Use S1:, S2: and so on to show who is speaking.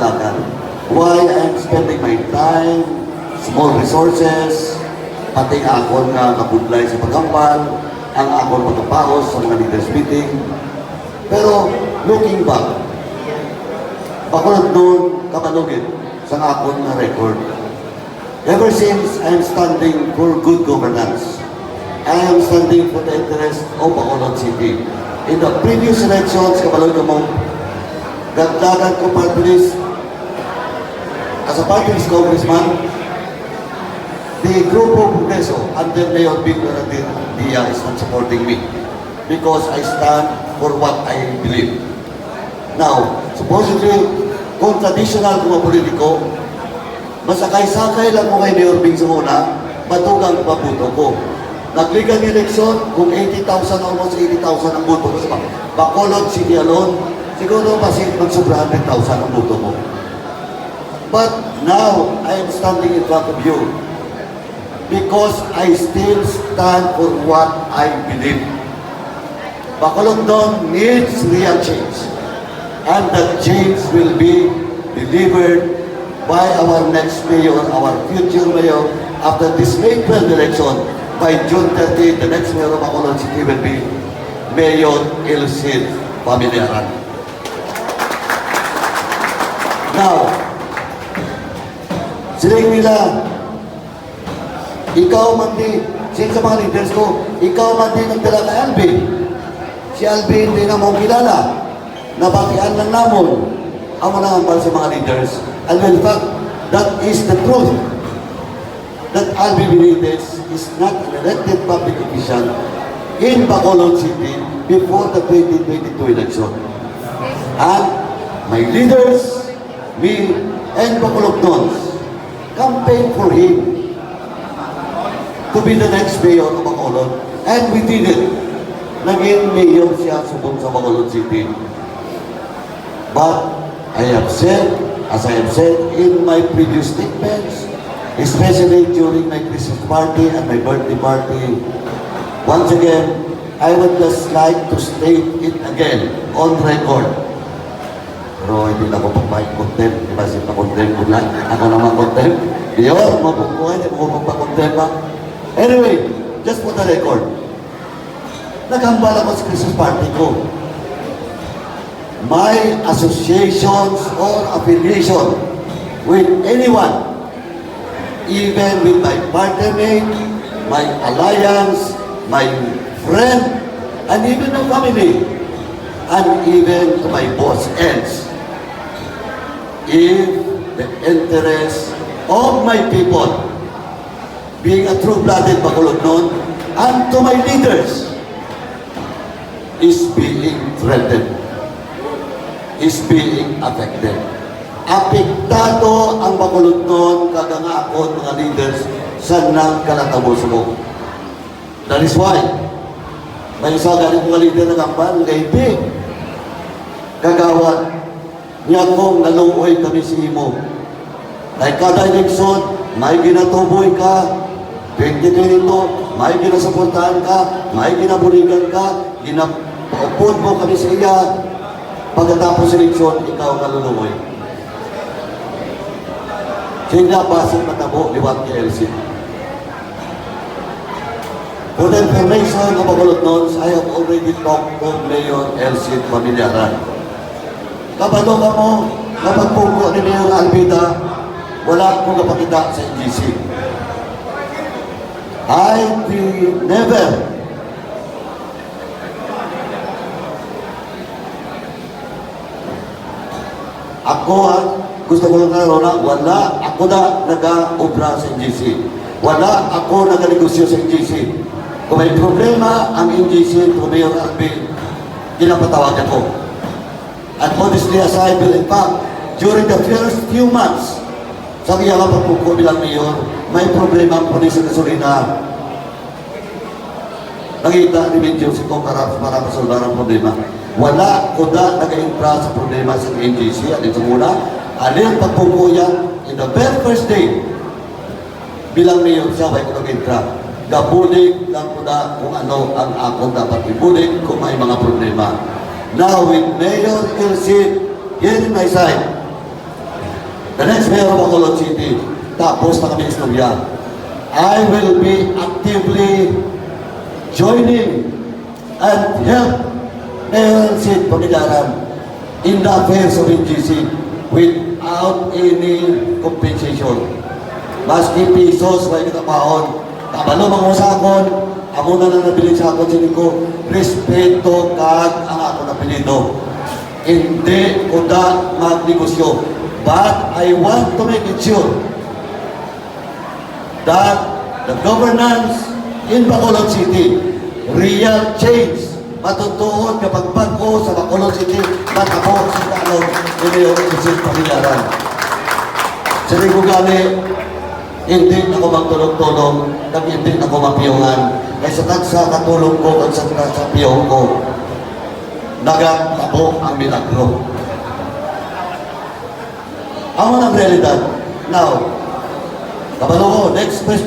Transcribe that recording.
S1: Bulacan. Why I'm spending my time, small resources, pati akon nga kabudlay sa pagkampal, ang akon pagkapaos sa mga leaders meeting. Pero looking back, bakulod doon kamalugit sa akon na record. Ever since I'm standing for good governance, I am standing for the interest of Bacolod City. In the previous elections, kamalugit mo, gagdagan ko party list as a party list congressman. The group of Progreso under Mayor Victor Dia is not supporting me because I stand for what I believe. Now, supposedly, kung traditional mga politiko, masakay-sakay lang mo kay Mayor Bing sa muna, matugang pabuto ko. Nagligang eleksyon, kung 80,000, almost 80,000 ang buto ko sa Bacolod City alone, siguro kasi magsubra 100,000 ang buto ko. But now, I am standing in front of you because I still stand for what I believe. Bacolod needs real change. And that change will be delivered by our next mayor, our future mayor, after this May 12 election. By June 30, the next mayor of Bacolod City will be Mayor Elcid Familiaran. Now, siling nila, ikaw man di, sa mga leaders ko, ikaw man di nagdala kay Alvin. Si Alvin hindi na mo kilala. Nabakian lang namon. Amo na ang sa mga leaders. And in fact, that is the truth. That Alvin Benitez is not an elected public official in Bacolod City before the 2022 election. And my leaders, me, and Bacolodons campaign for him to be the next mayor of Bacolod. And we did it. Naging mayor siya subong sa Bacolod City. But I have said, as I have said in my previous statements, especially during my Christmas party and my birthday party, once again, I would just like to state it again on record. Pero hindi na ako pagpaik-content. Di ba siya pa-content ko lang? Ako naman content. Di yun, mabukuhan. Hindi ko magpa-content pa. Anyway, just for the record, naghambal ako sa Christmas party ko. My associations or affiliation with anyone, even with my partner mate, my alliance, my friend, and even my family, and even to my boss ends. If the interest of my people, being a true-blooded Bacolodnon, and to my leaders, is being threatened, is being affected. Apektado ang Bacolodnon kagangakon mga leaders sa nang kalatabo mo. That is why may isa galing mga leader na kampal, gaibig. Kagawad niya kong naluoy kami si Imo. Dahil kada eleksyon, may ginatuboy ka. 2022, may ginasuportahan ka, may ginabuligan ka, ginaupod mo kami sa iya. Pagkatapos eleksyon, ikaw kaluluoy. Sila pasang matabo, liwat kay Elcid. For the information of Bacolodnons, I have already talked to Mayor Elcid Familiaran. Kabalo ka mo, kapag pugo ni Mayor Albida, wala akong kapakita sa NGC. I will never gusto ko lang na wala ako na nag-obra sa NGC. Wala ako nag-negosyo sa NGC. Kung may problema ang NGC to Mayor Alvin, kinapatawagan ko. And honestly, as I will, in fact, during the first few months, sabi nga po ko bilang mayor, may problema ang pulis sa gasolina. Nakita ni Medyo si Kong para masolbar ang problema. Wala ko na nag-impra sa problema sa NGC. Alin sa muna, alin pagpupuya, in the very first day, bilang mayor siya, may ko nag-impra. Gabulig lang ko na kung ano ang ako dapat ibulig kung may mga problema. Now, with Mayor Elcid here in my side, the next mayor of Bacolod City, tapos na kami istorya. I will be actively joining and help Mayor Sid Pamilaran in the affairs of NGC without any compensation. Maski pisos, may nakapaon. Kabalo mga usakon, amo na lang nabiling sa akon sinin ko, respeto kag ang akong apelido. Hindi ko da magnegosyo. But I want to make it sure that the governance in Bacolod City, real change, matutuon kapag bago sa Bacolod City, matapos sa talong ni Mayor Sid Pamilaran. Sa rin ko gani, hindi ako magtulong-tulong, nang hindi ako mapiyungan. Kaysa sa katulong ko at sa piyong ko, nagatabo ang milagro. Ang mga realidad. Now, kabalo ko, next question.